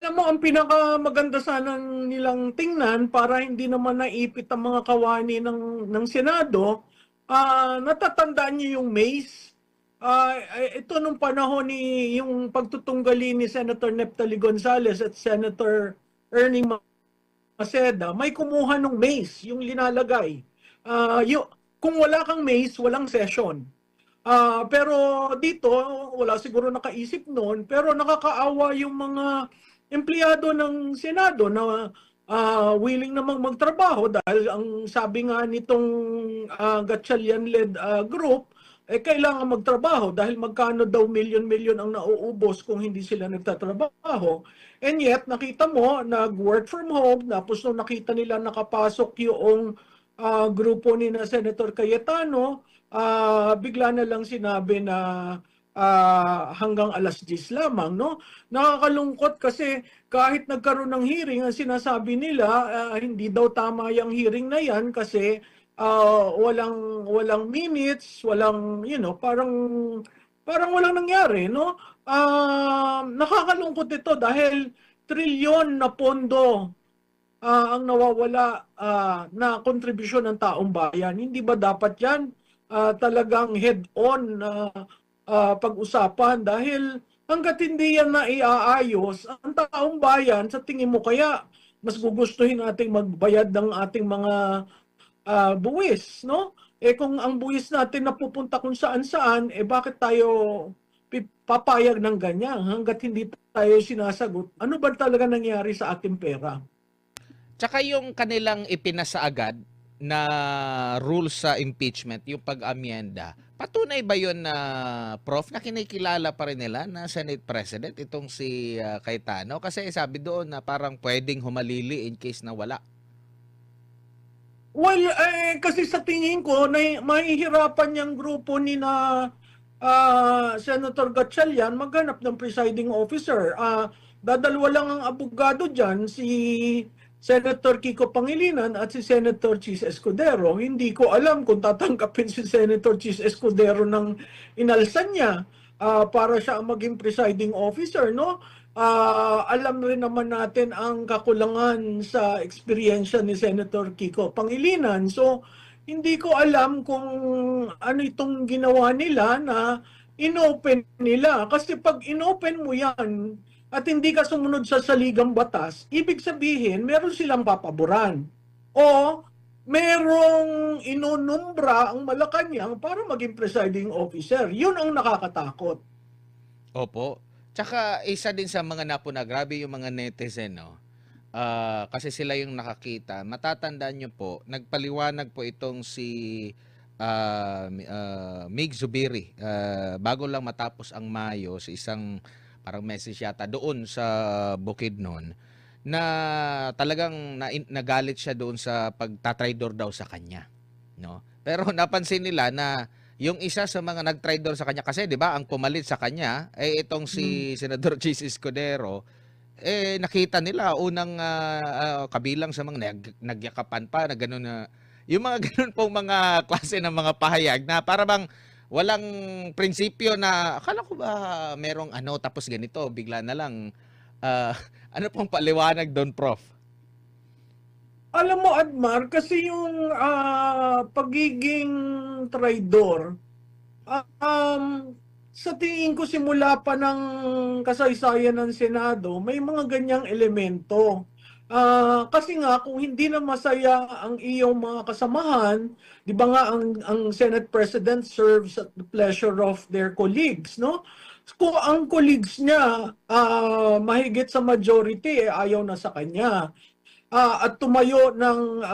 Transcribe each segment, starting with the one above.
Alam mo, ang pinakamaganda sana nilang tingnan para hindi naman naipit ang mga kawani ng Senado, natatandaan niyo yung maze? Ito nung panahon ni yung pagtutunggali ni Senator Neftali Gonzales at Senator Ernie Maceda, may kumuha ng maze, yung linalagay. Kung wala kang maze, walang session. Pero dito, wala siguro nakaisip noon, pero nakakaawa yung mga empleyado ng Senado na willing namang magtrabaho dahil ang sabi nga nitong Gatchalian-led group, kailangan magtrabaho dahil magkano daw milyon-milyon ang nauubos kung hindi sila nagtatrabaho. And yet, nakita mo, nag-work from home, tapos nung nakita nila nakapasok yung grupo ni na Senator Cayetano, bigla na lang sinabi na hanggang alas 10 lamang, no? Nakakalungkot kasi kahit nagkaroon ng hearing, ang sinasabi nila, hindi daw tama yung hearing na yan kasi walang minutes, walang, parang walang nangyari, no? Nakakalungkot ito dahil trilyon na pondo ang nawawala na kontribusyon ng taong bayan. Hindi ba dapat yan talagang head-on na pag-usapan? Dahil hanggat hindi yan na iaayos, ang taong bayan, sa tingin mo kaya mas gugustuhin nating magbayad ng ating mga buwis, no? Kung ang buwis natin napupunta kung saan-saan, bakit tayo papayag ng ganyan hanggat hindi tayo sinasagot? Ano ba talaga nangyari sa ating pera? Tsaka yung kanilang ipinasa agad na rules sa impeachment, yung pag-amyenda, patunay ba yun na, Prof, na kinikilala pa rin nila na Senate President itong si Cayetano? Kasi sabi doon na parang pwedeng humalili in case na wala. Well, kasi sa tingin ko, mahihirapan yung grupo ni na Senator Gatchalian maghanap ng presiding officer. Dadalwa lang ang abogado dyan, si Senator Kiko Pangilinan at si Senator Chis Escudero. Hindi ko alam kung tatanggapin si Senator Chis Escudero ng inalsan niya para siya ang maging presiding officer, no? Alam rin naman natin ang kakulangan sa eksperyensya ni Senator Kiko Pangilinan. So, hindi ko alam kung ano itong ginawa nila na inopen nila. Kasi pag inopen mo yan at hindi ka sumunod sa saligang batas, ibig sabihin, meron silang papaboran. O merong inunumbra ang Malacanang para maging presiding officer. Yun ang nakakatakot. Opo. Tsaka isa din sa mga napuna, grabe yung mga netizen, no? Kasi sila yung nakakita. Matatandaan nyo po, nagpaliwanag po itong si Mig Zubiri. Bago lang matapos ang Mayo, sa isang parang message yata doon sa Bukidnon, na talagang nagalit siya doon sa pagtatraidor daw sa kanya, no? Pero napansin nila na yung isa sa mga nagtraidor sa kanya, kasi 'di ba ang pumalit sa kanya itong Mm. si Senador Chis Escudero, nakita nila unang kabilang sa mga nagyakapan pa na gano'n, na yung mga gano'n pong mga klase ng mga pahayag na para bang walang prinsipyo, na akala ko ba merong ano tapos ganito bigla na lang, ah, ano pong paliwanag do'n, Prof? Alam mo, Admar, kasi yung pagiging traidor, sa tingin ko simula pa ng kasaysayan ng Senado, may mga ganyang elemento. Kasi nga, kung hindi na masaya ang iyong mga kasamahan, di ba nga ang Senate President serves at the pleasure of their colleagues, no? Kung ang colleagues niya mahigit sa majority, ayaw na sa kanya at tumayo ng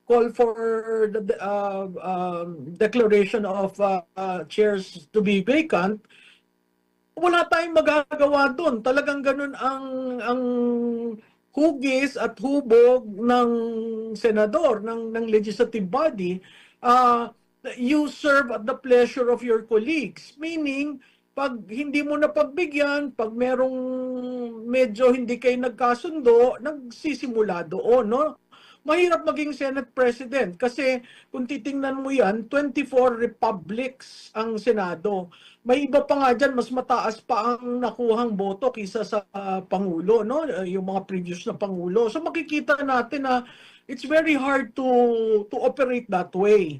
call for the declaration of chairs to be vacant, wala tayong magagawa doon. Talagang ganun ang hugis at hubog ng senador, ng legislative body. Uh, you serve at the pleasure of your colleagues. Meaning, pag hindi mo na pagbigyan, pag merong medyo hindi kayo nagkasundo, nagsisimula doon, no? mahirap maging Senate President kasi kung titingnan mo yan, 24 republics ang Senado. May iba pa nga dyan, mas mataas pa ang nakuhang boto kaysa sa Pangulo, no? Yung mga previous na Pangulo. So makikita natin na it's very hard to operate that way.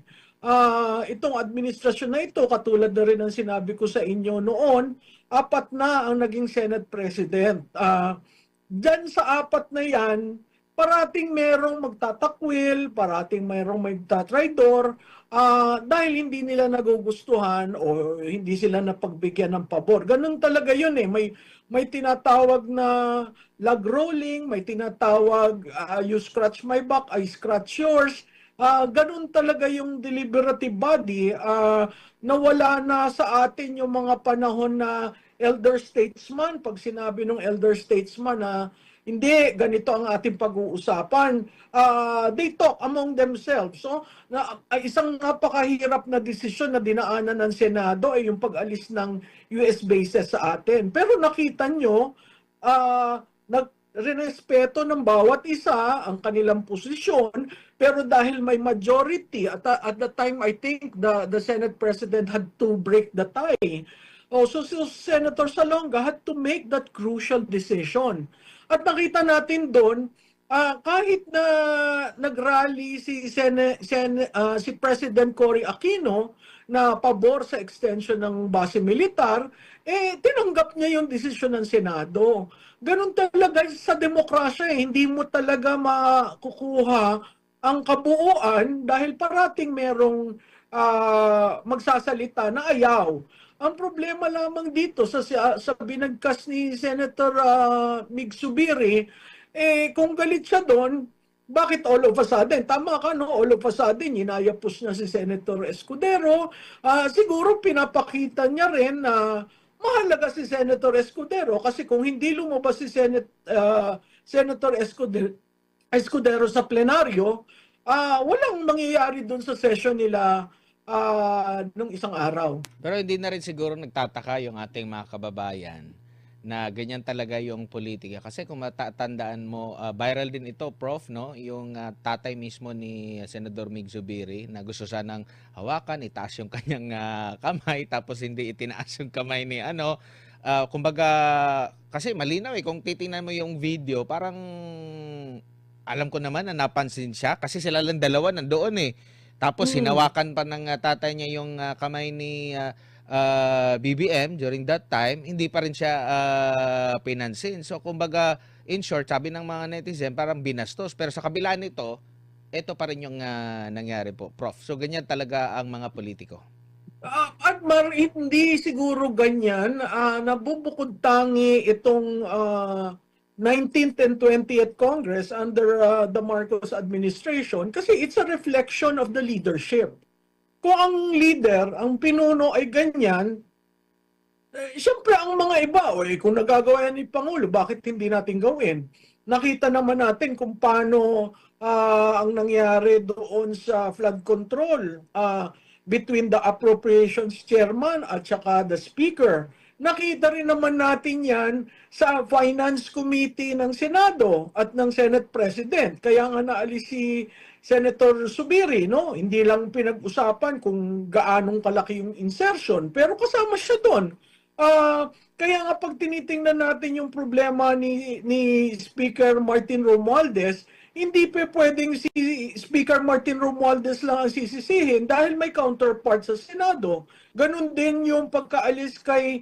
Itong administrasyon na ito, katulad na rin ang sinabi ko sa inyo noon, 4 na ang naging Senate President. Diyan sa 4 na yan, parating merong magtatakwil, parating merong magtatraidor, dahil hindi nila nagugustuhan o hindi sila napagbigyan ng pabor. Ganun talaga yun eh. May tinatawag na log rolling, may tinatawag you scratch my back, I scratch yours. Ganun talaga yung deliberative body. Nawala na sa atin yung mga panahon na elder statesman. Pag sinabi ng elder statesman na hindi, ganito ang ating pag-uusapan, they talk among themselves. So, isang napakahirap na desisyon na dinaanan ng Senado ay yung pag-alis ng US bases sa atin. Pero nakita nyo, nagrespeto ng bawat isa ang kanilang posisyon, pero dahil may majority, at the time I think the Senate President had to break the tie. So Senator Salonga had to make that crucial decision. At nakita natin doon, kahit na nag-rally si President Cory Aquino na pabor sa extension ng base militar, tinanggap niya yung desisyon ng Senado. Ganun talaga sa demokrasya, hindi mo talaga makukuha ang kabuuan dahil parating merong magsasalita na ayaw. Ang problema lamang dito sa binagkas ni Senator Mig Zubiri, kung galit siya doon, bakit all of a sudden? Tama ka, no? All of a sudden, inayapos niya si Senator Escudero. Siguro pinapakita niya rin na mahalaga si Senator Escudero kasi kung hindi lumabas si Senator Escudero sa plenaryo, walang mangyayari doon sa session nila nung isang araw. Pero hindi na rin siguro nagtataka yung ating mga kababayan na ganyan talaga yung politika. Kasi kung matatandaan mo, viral din ito, Prof, no? Yung tatay mismo ni Senador Mig Zubiri na gusto sanang hawakan, itaas yung kanyang kamay, tapos hindi itinaas yung kamay ni ano. Kumbaga, kasi malinaw eh, kung titingnan mo yung video, parang alam ko naman na napansin siya kasi sila lang dalawa nandoon eh. Tapos hinawakan pa ng tatay niya yung kamay ni BBM during that time, hindi pa rin siya pinansin. So kumbaga, in short, sabi ng mga netizen, parang binastos. Pero sa kabila nito, ito pa rin yung nangyari po, Prof. So ganyan talaga ang mga politiko. At hindi siguro ganyan. Nabubukod tangi itong 19th and 20th Congress under the Marcos administration kasi it's a reflection of the leadership. Kung ang leader, ang pinuno ay ganyan, siyempre ang mga iba, kung nagagawa yan ni Pangulo, bakit hindi natin gawin? Nakita naman natin kung paano ang nangyari doon sa flood control between the appropriations chairman at saka the speaker. Nakita rin naman natin yan sa Finance Committee ng Senado at ng Senate President. Kaya nga naalis si Senator Zubiri, no? Hindi lang pinag-usapan kung gaanong kalaki yung insertion, pero kasama siya doon. Kaya nga pag tinitingnan natin yung problema ni Speaker Martin Romualdez, hindi pa pwedeng si Speaker Martin Romualdez lang ang sisisihin dahil may counterpart sa Senado. Ganon din yung pagkaalis kay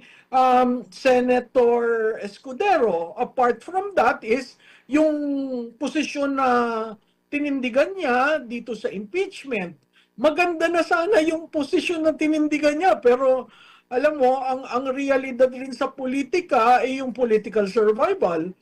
Senator Escudero. Apart from that is yung posisyon na tinindigan niya dito sa impeachment. Maganda na sana yung posisyon na tinindigan niya pero alam mo, ang realidad rin sa politika ay yung political survival.